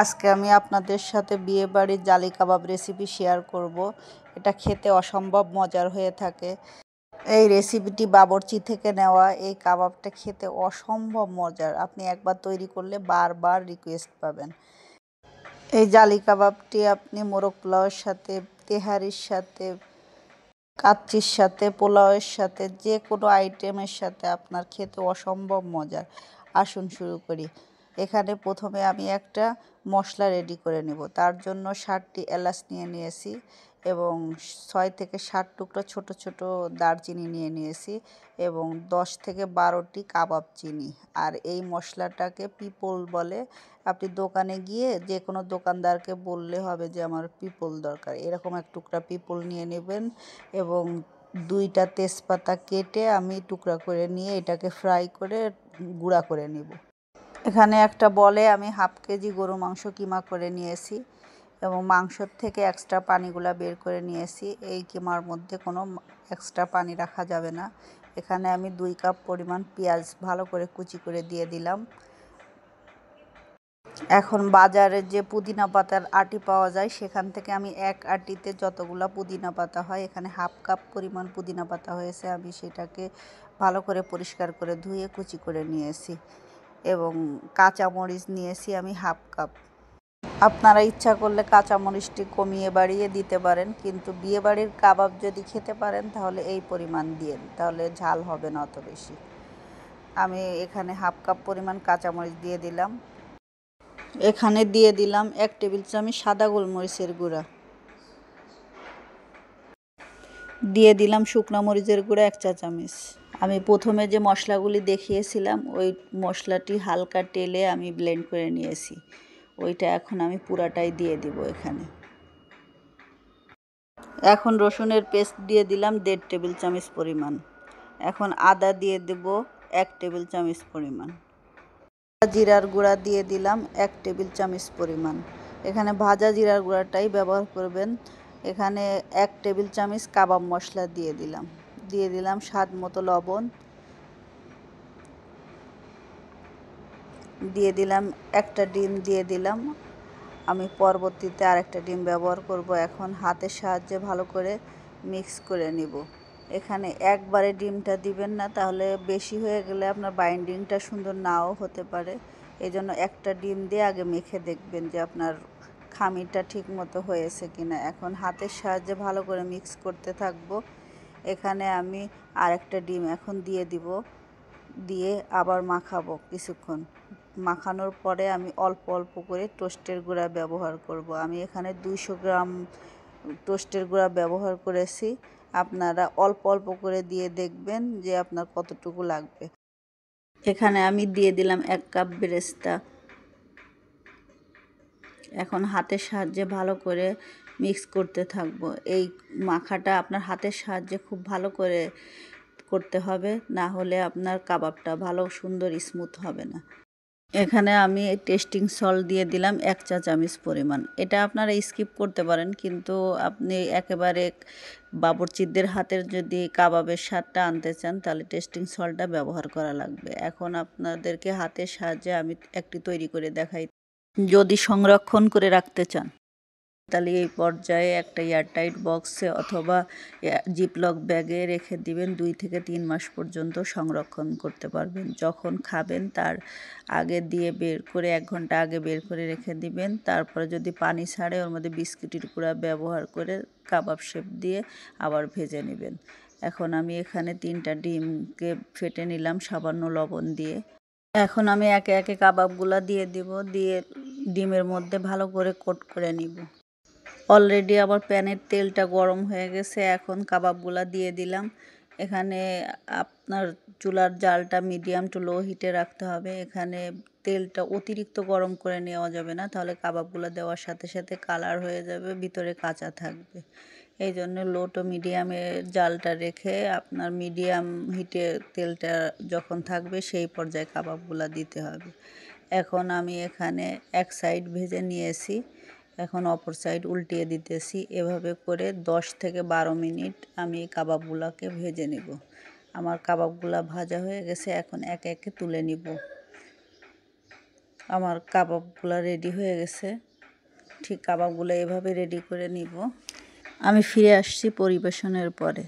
আজকে আমি আপনাদের সাথে বিয়েবাড়ির জালি কাবাব রেসিপি শেয়ার করব। এটা খেতে অসম্ভব মজার হয়ে থাকে। এই রেসিপিটি বাবুর্চি থেকে নেওয়া। এই কাবাবটা খেতে অসম্ভব মজার। আপনি একবার তৈরি করলে বারবার রিকোয়েস্ট পাবেন। এই জালি কাবাবটি আপনি মোরগ পোলাওয়ের সাথে, তেহারির সাথে, কাচ্চির সাথে, পোলাওয়ের সাথে, যে কোনো আইটেমের সাথে আপনার খেতে অসম্ভব মজার। আসুন শুরু করি। এখানে প্রথমে আমি একটা মশলা রেডি করে নেব। তার জন্য 60টি এলাচ নিয়ে নিয়েছি এবং 6 থেকে 7 টুকরো ছোট ছোট দারচিনি নিয়ে নিয়েছি এবং 10 থেকে 12টি কাবাব চিনি। আর এই মশলাটাকে পিপল বলে। আপনি দোকানে গিয়ে যে কোনো দোকানদারকে বললে হবে যে আমার পিপল দরকার। এরকম এক টুকরা পিপল নিয়ে নেবেন এবং 2টা তেজপাতা কেটে আমি টুকরা করে নিয়ে এটাকে ফ্রাই করে গুঁড়া করে নেব। এখানে একটা বলে আমি হাফ কেজি গরু মাংস কিমা করে নিয়েছি এবং মাংসর থেকে এক্সট্রা পানিগুলা বের করে নিয়েছি। এই কিমার মধ্যে কোনো এক্সট্রা পানি রাখা যাবে না। এখানে আমি 2 কাপ পরিমাণ পেঁয়াজ ভালো করে কুচি করে দিয়ে দিলাম। এখন বাজারে যে পুদিনা পাতার আটি পাওয়া যায় সেখান থেকে আমি এক আটিতে যতগুলো পুদিনা পাতা হয়, এখানে হাফ কাপ পরিমাণ পুদিনা পাতা হয়েছে। আমি সেটাকে ভালো করে পরিষ্কার করে ধুয়ে কুচি করে নিয়েছি এবং কাঁচামরিচ নিয়েছি আমি হাফ কাপ। আপনারা ইচ্ছা করলে কাঁচামরিচটি কমিয়ে বাড়িয়ে দিতে পারেন, কিন্তু বিয়েবাড়ির কাবাব যদি খেতে পারেন তাহলে এই পরিমাণ দিয়েন, তাহলে ঝাল হবে না অত বেশি। আমি এখানে হাফ কাপ পরিমাণ কাঁচামরিচ দিয়ে দিলাম। এখানে দিয়ে দিলাম 1 টেবিল চামচ সাদা গোলমরিচের গুঁড়া, দিয়ে দিলাম শুকনো মরিচের গুঁড়া 1 চা চামচ। আমি প্রথমে যে মশলাগুলি দেখিয়েছিলাম ওই মশলাটি হালকা তেলে আমি ব্লেন্ড করে নিয়েছি, ওইটা এখন আমি পুরাটাই দিয়ে দিব এখানে। এখন রসুনের পেস্ট দিয়ে দিলাম 1.5 টেবিল চামচ পরিমাণ। এখন আদা দিয়ে দেব 1 টেবিল চামচ পরিমাণ। জিরার গুঁড়া দিয়ে দিলাম 1 টেবিল চামচ পরিমাণ। এখানে ভাজা জিরার গুঁড়াটাই ব্যবহার করবেন। এখানে 1 টেবিল চামচ কাবাব মশলা দিয়ে দিলাম স্বাদ মতো লবণ, দিয়ে দিলাম একটা ডিম দিয়ে দিলাম। আমি পরবর্তীতে আরেকটা ডিম ব্যবহার করব। এখন হাতের সাহায্যে ভালো করে মিক্স করে নিব। এখানে একবারে ডিমটা দিবেন না, তাহলে বেশি হয়ে গেলে আপনার বাইন্ডিংটা সুন্দর নাও হতে পারে। এই জন্য একটা ডিম দিয়ে আগে মেখে দেখবেন যে আপনার খামিরটা ঠিক মতো হয়েছে কিনা। এখন হাতের সাহায্যে ভালো করে মিক্স করতে থাকবো। এখানে আমি আরেকটা ডিম এখন দিয়ে দিব, দিয়ে আবার মাখাবো কিছুক্ষণ। মাখানোর পরে আমি অল্প অল্প করে টোস্টের গুঁড়া ব্যবহার করব। আমি এখানে 200 গ্রাম টোস্টের গুঁড়া ব্যবহার করেছি। আপনারা অল্প অল্প করে দিয়ে দেখবেন যে আপনার কতটুকু লাগবে। এখানে আমি দিয়ে দিলাম 1 কাপ বেরেস্তা। এখন হাতের সাহায্যে ভালো করে মিক্স করতে থাকবো। এই মাখাটা আপনার হাতের সাহায্যে খুব ভালো করে করতে হবে, না হলে আপনার কাবাবটা ভালো সুন্দর স্মুথ হবে না। এখানে আমি টেস্টিং সল্ট দিয়ে দিলাম 1 চা চামচ পরিমাণ। এটা আপনারা স্কিপ করতে পারেন, কিন্তু আপনি একেবারে বাবুর্চিদের হাতের যদি কাবাবের স্বাদটা আনতে চান তাহলে টেস্টিং সল্টটা ব্যবহার করা লাগবে। এখন আপনাদেরকে হাতের সাহায্যে আমি একটি তৈরি করে দেখাই। যদি সংরক্ষণ করে রাখতে চান তাহলে এই পর্যায়ে একটা এয়ারটাইট বক্সে অথবা জিপলক ব্যাগে রেখে দিবেন। 2 থেকে 3 মাস পর্যন্ত সংরক্ষণ করতে পারবেন। যখন খাবেন তার আগে দিয়ে বের করে 1 ঘন্টা আগে বের করে রেখে দিবেন। তারপরে যদি পানি ছাড়ে ওর মধ্যে বিস্কুটের গুঁড়া ব্যবহার করে কাবাব শেপ দিয়ে আবার ভেজে নেবেন। এখন আমি এখানে 3টা ডিমকে ফেটে নিলাম সামান্য লবণ দিয়ে। এখন আমি একে একে কাবাবগুলা দিয়ে দিব, দিয়ে ডিমের মধ্যে ভালো করে কোট করে নিব। অলরেডি আমার প্যানের তেলটা গরম হয়ে গেছে। এখন কাবাবগুলা দিয়ে দিলাম। এখানে আপনার চুলার জালটা মিডিয়াম টু লো হিটে রাখতে হবে। এখানে তেলটা অতিরিক্ত গরম করে নেওয়া যাবে না, তাহলে কাবাবগুলো দেওয়ার সাথে সাথে কালার হয়ে যাবে, ভিতরে কাঁচা থাকবে। এই জন্য লো টু মিডিয়ামে জালটা রেখে আপনার মিডিয়াম হিটে তেলটা যখন থাকবে সেই পর্যায়ে কাবাবগুলো দিতে হবে। এখন আমি এখানে এক সাইড ভেজে নিয়েছি, এখন অপর সাইড উল্টিয়ে দিতেছি। এভাবে করে 10 থেকে 12 মিনিট আমি কাবাবগুলোকে ভেজে নেব। আমার কাবাবগুলো ভাজা হয়ে গেছে, এখন একে একে তুলে নিব। আমার কাবাবগুলো রেডি হয়ে গেছে। ঠিক কাবাবগুলো এভাবে রেডি করে নিব। আমি ফিরে আসছি পরিবেশনের পরে।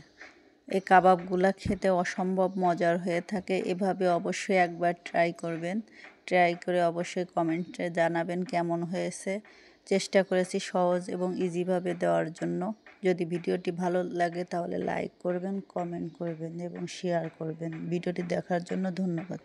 এই কাবাবগুলো খেতে অসম্ভব মজার হয়ে থাকে। এভাবে অবশ্যই একবার ট্রাই করবেন। ট্রাই করে অবশ্যই কমেন্টে জানাবেন কেমন হয়েছে। চেষ্টা করেছি সহজ এবং ইজিভাবে দেওয়ার জন্য। যদি ভিডিওটি ভালো লাগে তাহলে লাইক করবেন, কমেন্ট করবেন এবং শেয়ার করবেন। ভিডিওটি দেখার জন্য ধন্যবাদ।